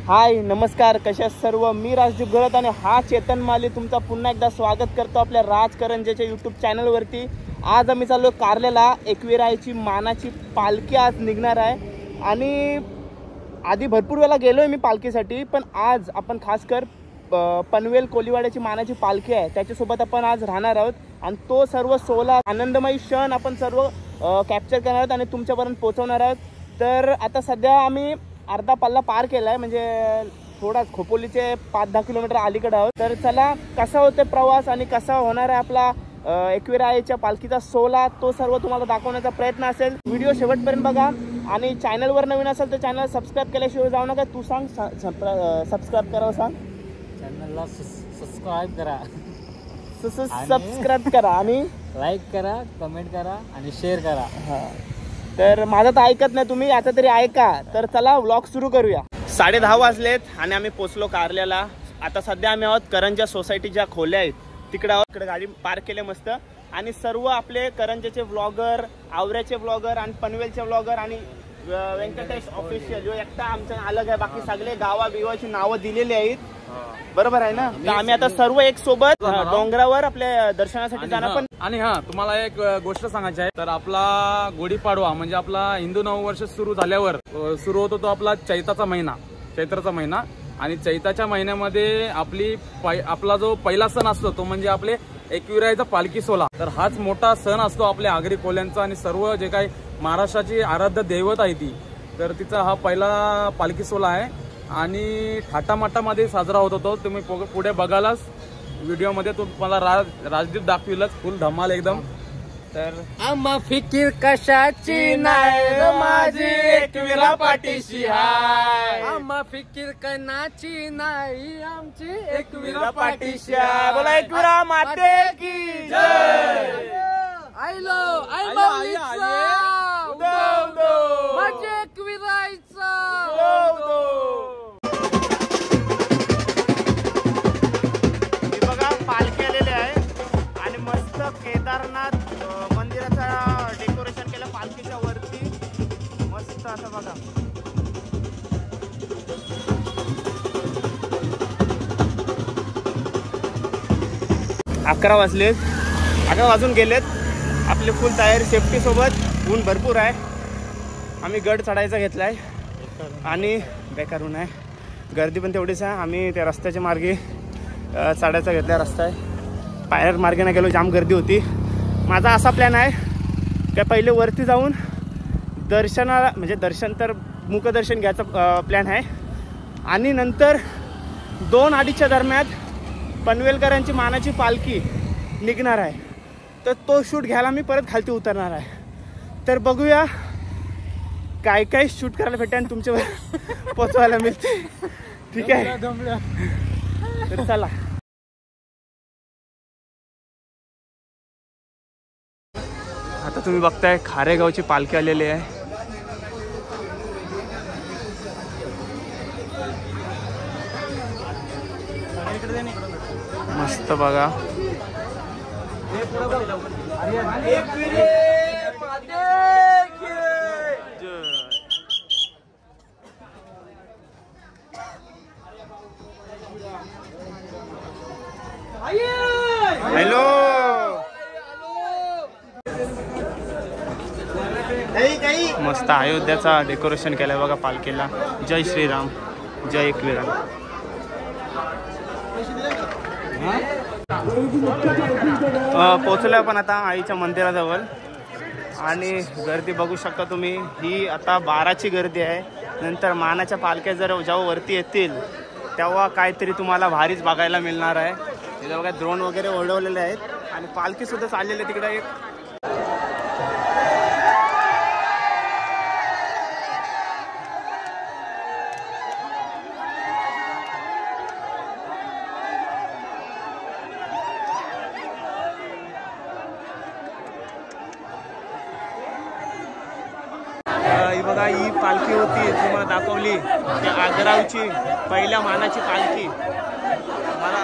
हाय नमस्कार, कशा सर्व. मी राजदीप गळत आणि हा चेतन माली तुमचा पुन्हा एकदा स्वागत करतो आपल्या राजकरंजेच्या यूट्यूब चॅनलवरती. आज आम्ही चाललो कारलेला. एकविरायची मानाची पालखी आज निघणार आहे आणि आधी भरपूर वेळा गेलोय मी पालखीसाठी, पण आज आपण खास कर पनवेल कोलीवाड्याची मानाची पालखी आहे त्याच्यासोबत आपण आज राहणार आहोत आणि तो सर्व सोहळा आनंदमयी क्षण आपण सर्व कॅप्चर करणार आहोत आणि तुमच्यापर्यंत पोहोचवणार आहोत. तर आता सध्या आम्ही अर्धा पल्ला पार केला आहे, म्हणजे थोडाच खोपोलीचे 5-10 किलोमीटर अलीकडे आहोत. तर चला, कसा होते प्रवास आणि कसा होणार आहे आपला एकविरायच्या पालखीचा सोहळा तो सर्व तुम्हाला दाखवण्याचा प्रयत्न असेल. व्हिडिओ शेवटपर्यंत बघा आणि चॅनलवर नवीन असेल तर चॅनल सबस्क्राईब केल्याशिवाय जाऊ नका. तू सांग, सबस्क्राईब करावं सांग. चॅनलला सबस्क्राईब करा, सबस्क्राईब करा आणि लाईक करा, कमेंट करा आणि शेअर करा. हां, तर माझं तर ऐकत नाही तुम्ही, आता तरी ऐका. तर चला व्लॉग सुरू करूया. 10:30 वाजलेत आणि आम्ही पोचलो कारल्याला. आता सध्या आम्ही आहोत करंजा सोसायटीच्या खोल्या आहेत तिकडे आहोत. तिकडे गाडी पार्क केले मस्त आणि सर्व आपले करंजाचे व्लॉगर, आवऱ्याचे व्लॉगर आणि पनवेलचे व्लॉगर आणि व्यंकटेश ऑफिशियल एकटा आमच्या अलग आहे. बाकी सगळे गावा बिवाची नावं दिलेली आहेत, बरोबर आहे ना. तर आम्ही आता सर्व एक सोबत डोंगरावर आपल्या दर्शनासाठी जाणार. पण आणि हा तुम्हाला एक गोष्ट सांगायची आहे. तर आपला गुढीपाडवा म्हणजे आपला हिंदू नववर्ष सुरू झाल्यावर सुरू होतो तो आपला चैताचा महिना, चैत्राचा महिना. आणि चैताच्या महिन्यामध्ये आपला जो पहिला सण असतो तो म्हणजे आपले एकविरायचा पालखी सोहळा. तर हाच मोठा सण असतो आपल्या आगरी कोल्यांचा आणि सर्व जे काही महाराष्ट्राची आराध्य दैवत आहे ती, तर तिचा हा पहिला पालखी सोहळा आहे आणि थाटामाटामध्ये साजरा होत होतो. तुम्ही पुढे बघालाच व्हिडिओमध्ये तुम्हाला राजदीप दाखविलच फुल धमाल एकदम. तर आम्हा फिकीर कशाची नाही माझी एकविरा पाठीशी हाय. आम्हा फिकीर कणाची नाही आमची एकविरा पाठीशी हाय. बोला एकविरा माते की जय. आयलो माझे एकविरायचा. पालखी आलेली आहे आणि मस्त केदारनाथ मंदिराचा डेकोरेशन केलं पालखीच्या वरती, मस्त असं बघा. अकरा वाजून गेलेत. आपले फुल तयारी सेफ्टी सोबत. ऊन भरपूर आहे. आम्ही गड चढायचा घेतलाय आणि बेकार ऊन आहे, गर्दी पण तेवढीच आहे. आम्ही त्या रस्त्याच्या मार्गे चढायचा घेतला. रस्ता आहे, पायर मार्गे नाही गेलो, जाम गर्दी होती. माझा असा प्लॅन आहे की पहिले वरती जाऊन दर्शनाला म्हणजे दर्शन तर मुखदर्शन घ्यायचा प्लॅन आहे आणि नंतर 2-2:30च्या दरम्यान पनवेलकरांची मानाची पालखी निघणार आहे. तर तो शूट घ्यायला मी परत खालती उतरणार आहे. तर बघूया काय काय शूट करायला भेटेल आणि तुमच्यावर पोचवायला मिळते. ठीक आहे, तर चला. आता तुम्ही बघताय खारेगावची पालखी आलेली आहे. मस्त बघा. हॅलो, मस्त अयोध्याचा डेकोरेशन केलंय बघा पालखीला. जय श्रीराम, जय एकविरा. पोचलोय आपण आता आईच्या मंदिराजवळ आणि गर्दी बघू शकता तुम्ही. ही आता 12ची गर्दी आहे. नंतर मानाच्या पालख्या जर जेव्हा वरती येतील तेव्हा काहीतरी तुम्हाला भारीच बघायला मिळणार आहे. तिथे बघा ड्रोन वगैरे उडवलेले आहेत आणि पालखी सुद्धा चाललेली आहे तिकडे. एक बघा ही पालखी होती तुम्हाला दाखवली त्या आग्रावची पहिल्या मानाची पालखी. मला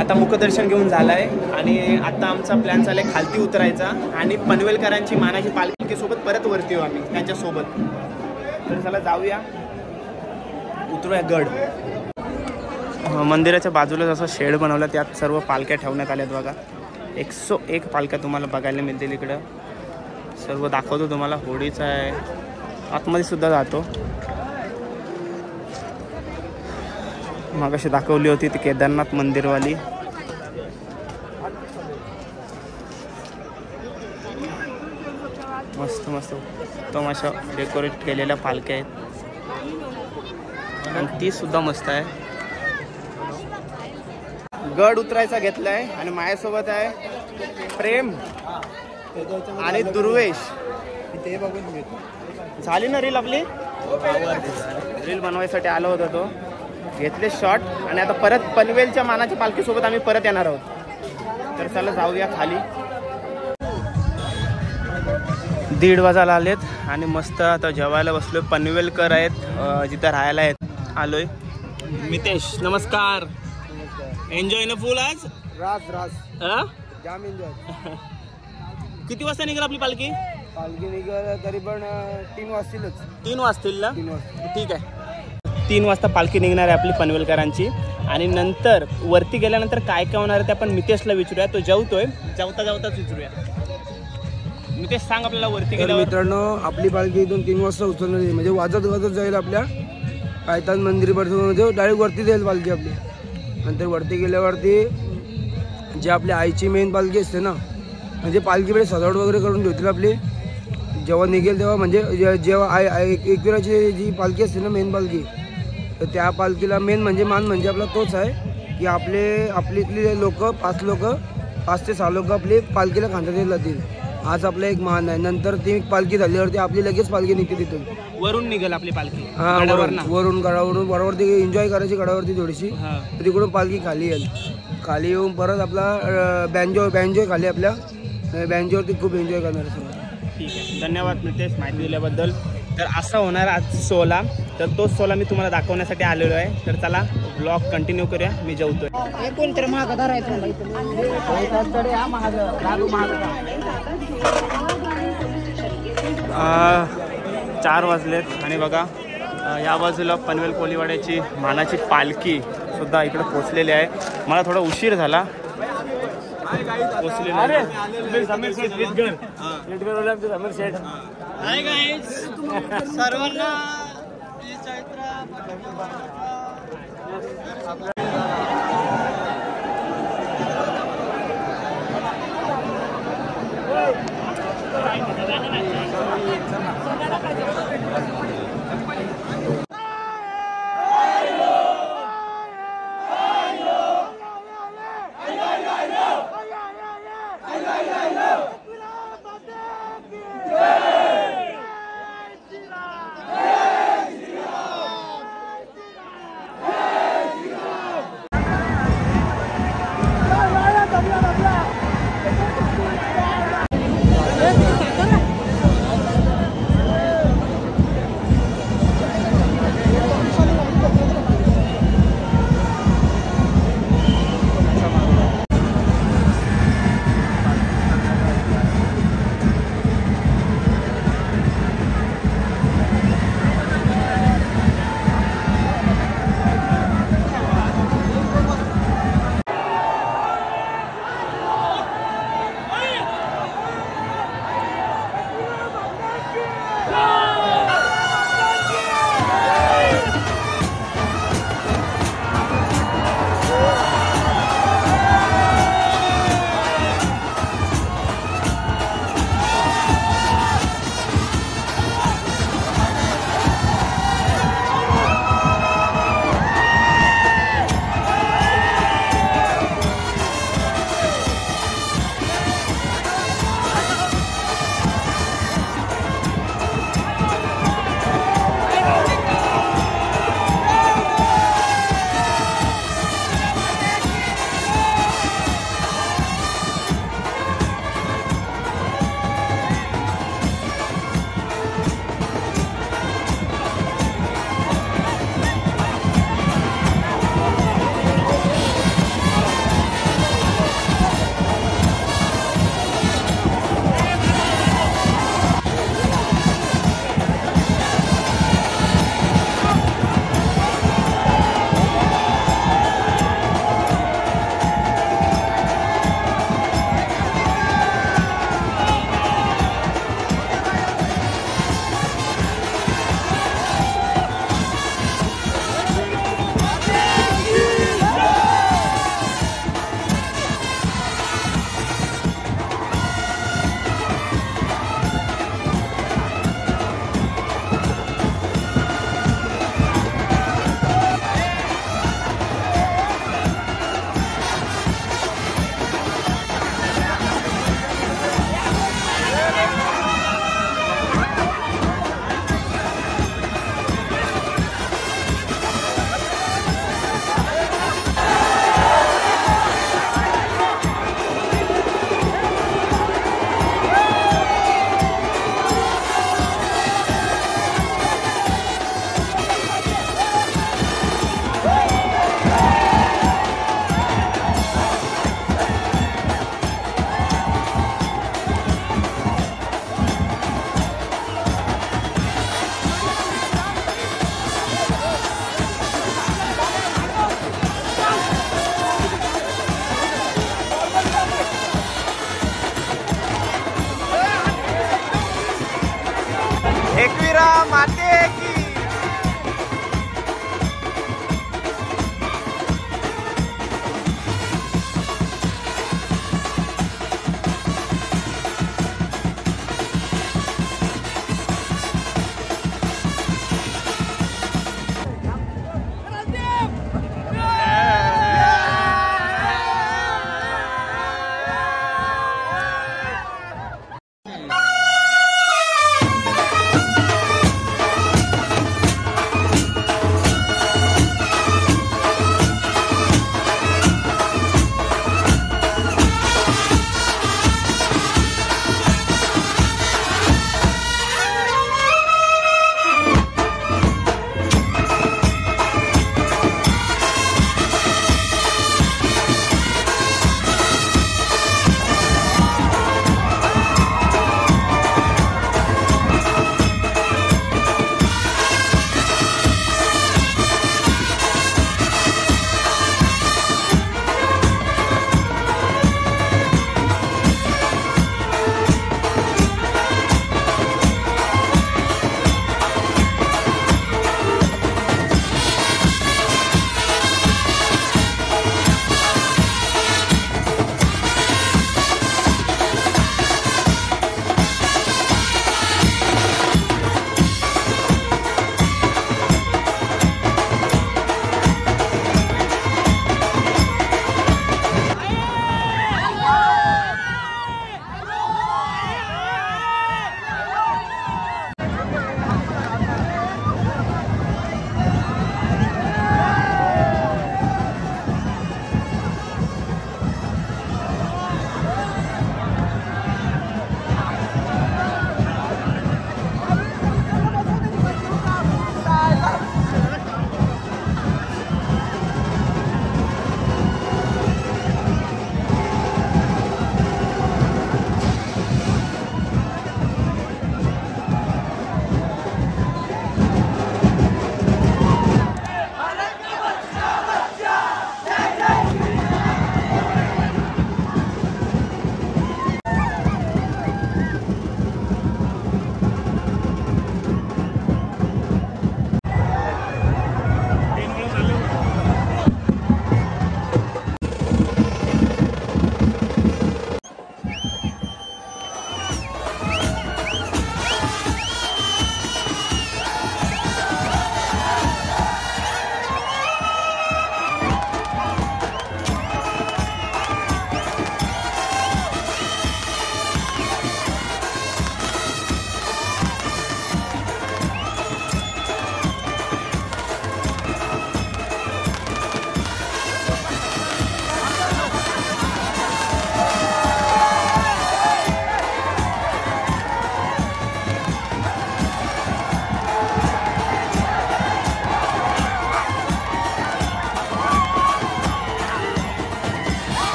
आता मुखदर्शन घेऊन झालंय आणि आता आमचा प्लॅन चाललाय खालती उतरायचा आणि पनवेलकरांची मानाची पालखी सोबत परत वरती येऊ आम्ही त्यांच्यासोबत. तर चला जाऊया, उतरूया गड. मंदिराच्या बाजूला जसं शेड बनवलं त्यात सर्व पालख्या ठेवण्यात आल्यात बघा. 101 पालख्या तुम्हाला बघायला मिळतील इकडं. सर्व दाखवतो तुम्हाला. होडीचा आहे, आतमध्ये सुद्धा जातो. मग अशी दाखवली होती ती केदारनाथ मंदिरवाली. मस्त मस्त उत्तम अशा डेकोरेट केलेल्या पालख्या आहेत आणि ती सुद्धा मस्त आहे. गड उतरायचा घेतलाय आणि माझ्यासोबत आहे प्रेम आणि दुर्वेश. झाली ना रील आपली? रील बनवायसाठी आलो होतो तो, घेतले शॉट आणि आता परत पनवेलच्या मानाच्या पालखीसोबत आम्ही परत येणार आहोत. तर चला जाऊया खाली. 1:30 वाजायला आलेत आणि मस्त आता जेवायला बसलोय. पनवेलकर आहेत जिथं राहायला आहेत आलोय. मितेश नमस्कार. एन्जॉय ना फुल आज? रास जाम एन्जॉय. किती वाजता निघाल आपली पालखी? पालखी निघाल तरी पण 3 वाजतीलच. 3 वाजतील ना? 3 वाजता. ठीक आहे. 3 वाजता पालखी निघणार आहे आपली पनवेलकरांची आणि नंतर वरती गेल्यानंतर काय काय होणार आहे ते आपण मितेशला विचारूया. तो जेवतोय, जेवताच विचारूया. मितेश सांग आपल्याला वरती गेल्यावर. मित्रांनो आपली पालखी इथून 3 वाजता उचलणार आहे, म्हणजे वाजत जाईल आपल्या पायतान मंदिरपर्यंत, म्हणजे डायरेक्ट वरती जाईल पालखी आपली. नंतर वरती गेल्यावरती जे आपल्या आईची मेन पालखी असते ना, म्हणजे पालखीकडे सजावट वगैरे करून ठेवतील आपली. जेव्हा निघेल तेव्हा, म्हणजे जेव्हा एकविराची जी पालखी असते ना मेन पालखी, तर त्या पालखीला मेन म्हणजे मान म्हणजे आपला तोच आहे की आपली इथली लोक 5 ते 6 लोक आपली पालखीला खांद्यात जातील. आज आपला एक मान आहे. नंतर ती पालखी झाल्यावरती आपली लगेच पालखी निघते तिथून. वरून निघेल आपली पालखी. वरून गडावरून बरोबर एन्जॉय करायची गडावरती थोडीशी. तिकडून पालखी खाली येईल. खाली येऊन परत आपला बँजो खाली आपल्या बँजोवरती खूप एन्जॉय करणार आहे. ठीक आहे, धन्यवाद मितेश माहिती दिल्याबद्दल. तर असं होणार आज सोला. तर तोच सोला मी तुम्हाला दाखवण्यासाठी आलेलो आहे. तर चला ब्लॉग कंटिन्यू करूया. मी जेवतोय. कोणतरी महाग धरायचं 4 वाजलेत आणि बघा या बाजूला पनवेल कोलीवाड्याची मानाची पालखी सुद्धा इकडे पोचलेली आहे. मला थोडा उशीर झाला सर्वांना. दुर्गा माते की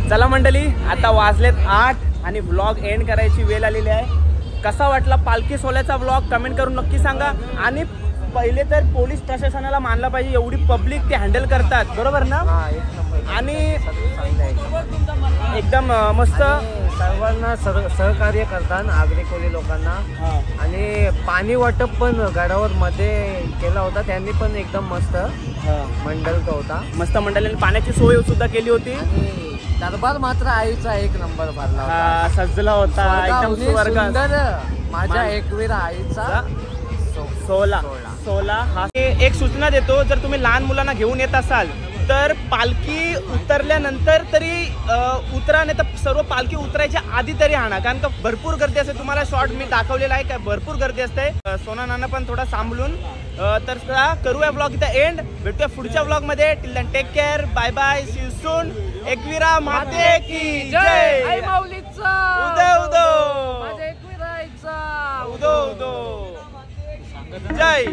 चला मंडळी, आता वाजलेत 8 आणि व्लॉग एंड करायची वेळ आलेली आहे. कसा वाटला पालखी सोहळ्याचा व्लॉग कमेंट करून नक्की सांगा. आणि पहिले तर पोलीस प्रशासनाला मानला पाहिजे, एवढी पब्लिक ते हँडल करतात, बरोबर ना. आणि एकदम मस्त सर्वांना सहकार्य करतात नागरिकोली लोकांना. आणि पाणी वाटप पण गडावर मध्ये केला होता, त्यांनी पण एकदम मस्त मंडळ होता. मस्त मंडळाने पाण्याची सोय सुद्धा केली होती. दरबार मात्र आईचा एक नंबर भरला होता, सजला होता एकदम स्वर्ग. माझ्या एकवीरा आईचा सोला हा. एक सूचना देतो, जर तुम्ही लहान मुलांना घेऊन येत असाल तर पालखी उतरल्यानंतर तरी उतरा, नाही तर सर्व पालखी उतरायच्या आधी तरी आणा, कारण का भरपूर गर्दी असते. तुम्हाला शॉर्ट मी दाखवलेला आहे, काय भरपूर गर्दी असते. सोना नाना पण थोडा सांभाळून. तर करूया ब्लॉग इथं एंड. भेटूया पुढच्या ब्लॉग मध्ये. Till then take care, bye bye, see you soon. Ekvira माते की जय. आई माऊलीचा उदो उदो, माझ्या एकवीराईचा उदो उदो, जय.